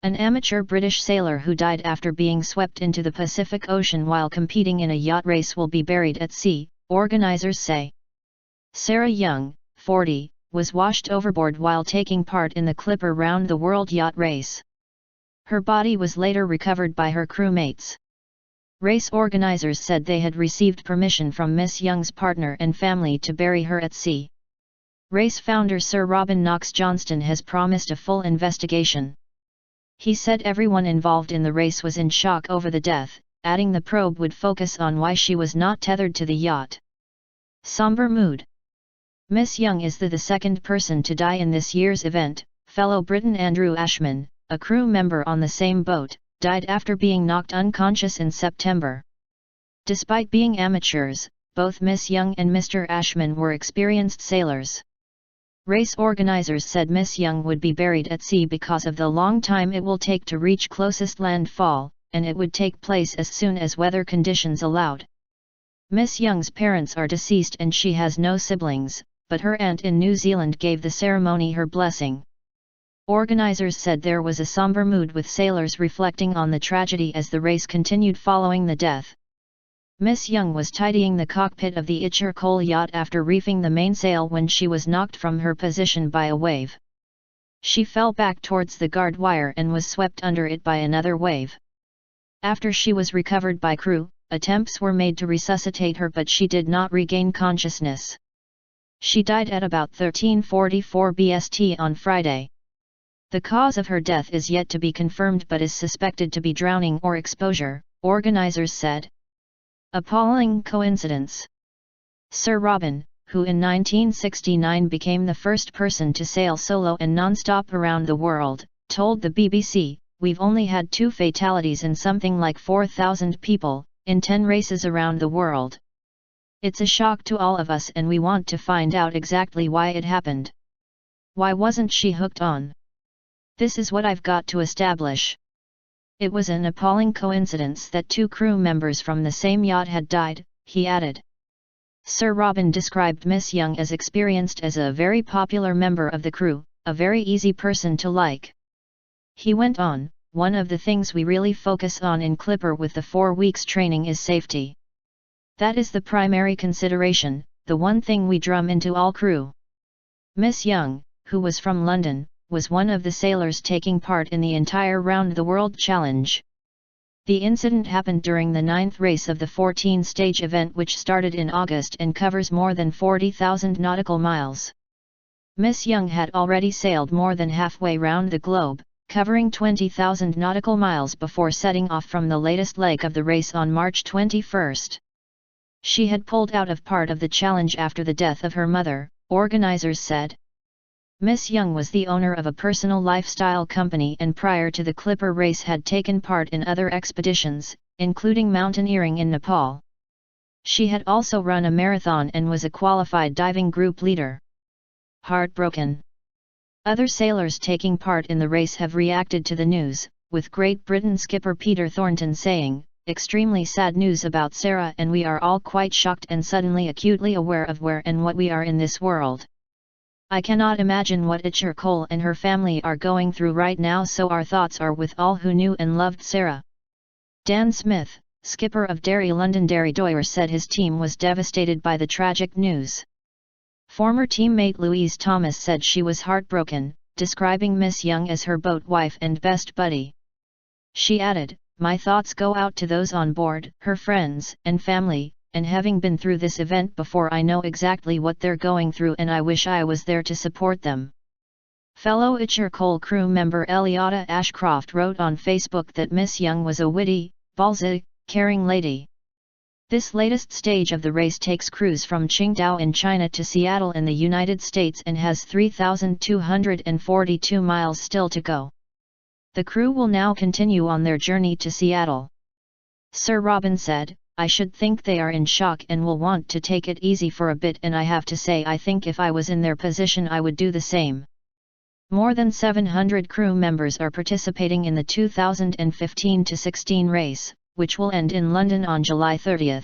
An amateur British sailor who died after being swept into the Pacific Ocean while competing in a yacht race will be buried at sea, organizers say. Sarah Young, 40, was washed overboard while taking part in the Clipper Round the World yacht race. Her body was later recovered by her crewmates. Race organizers said they had received permission from Miss Young's partner and family to bury her at sea. Race founder Sir Robin Knox-Johnston has promised a full investigation. He said everyone involved in the race was in shock over the death, adding the probe would focus on why she was not tethered to the yacht. Sombre mood. Miss Young is the second person to die in this year's event. Fellow Briton Andrew Ashman, a crew member on the same boat, died after being knocked unconscious in September. Despite being amateurs, both Miss Young and Mr. Ashman were experienced sailors. Race organizers said Miss Young would be buried at sea because of the long time it will take to reach closest landfall, and it would take place as soon as weather conditions allowed. Miss Young's parents are deceased and she has no siblings, but her aunt in New Zealand gave the ceremony her blessing. Organizers said there was a somber mood with sailors reflecting on the tragedy as the race continued following the death. Miss Young was tidying the cockpit of the Itcher coal yacht after reefing the mainsail when she was knocked from her position by a wave. She fell back towards the guard wire and was swept under it by another wave. After she was recovered by crew, attempts were made to resuscitate her but she did not regain consciousness. She died at about 13:44 BST on Friday. The cause of her death is yet to be confirmed but is suspected to be drowning or exposure, organizers said. Appalling coincidence. Sir Robin, who in 1969 became the first person to sail solo and non-stop around the world, told the BBC, "We've only had 2 fatalities and something like 4,000 people, in 10 races around the world. It's a shock to all of us and we want to find out exactly why it happened. Why wasn't she hooked on? This is what I've got to establish." It was an appalling coincidence that 2 crew members from the same yacht had died, he added. Sir Robin described Miss Young as experienced as a very popular member of the crew, a very easy person to like. He went on, "One of the things we really focus on in Clipper with the 4 weeks training is safety. That is the primary consideration, the one thing we drum into all crew." Miss Young, who was from London, was one of the sailors taking part in the entire Round the World Challenge. The incident happened during the 9th race of the 14-stage event which started in August and covers more than 40,000 nautical miles. Miss Young had already sailed more than halfway round the globe, covering 20,000 nautical miles before setting off from the latest leg of the race on March 21. She had pulled out of part of the challenge after the death of her mother, organizers said. Miss Young was the owner of a personal lifestyle company and prior to the Clipper race had taken part in other expeditions, including mountaineering in Nepal. She had also run a marathon and was a qualified diving group leader. Heartbroken. Other sailors taking part in the race have reacted to the news, with Great Britain skipper Peter Thornton saying, "Extremely sad news about Sarah and we are all quite shocked and suddenly acutely aware of where and what we are in this world. I cannot imagine what Itcher Cole and her family are going through right now, so our thoughts are with all who knew and loved Sarah." Dan Smith, skipper of Derry Londonderry Doyer, said his team was devastated by the tragic news. Former teammate Louise Thomas said she was heartbroken, describing Miss Young as her boat wife and best buddy. She added, "My thoughts go out to those on board, her friends and family, and having been through this event before I know exactly what they're going through and I wish I was there to support them." Fellow Itcher Cole crew member Eliota Ashcroft wrote on Facebook that Miss Young was a witty, ballsy, caring lady. This latest stage of the race takes crews from Qingdao in China to Seattle in the United States and has 3,242 miles still to go. The crew will now continue on their journey to Seattle. Sir Robin said, "I should think they are in shock and will want to take it easy for a bit, and I have to say I think if I was in their position I would do the same." More than 700 crew members are participating in the 2015-16 race, which will end in London on July 30.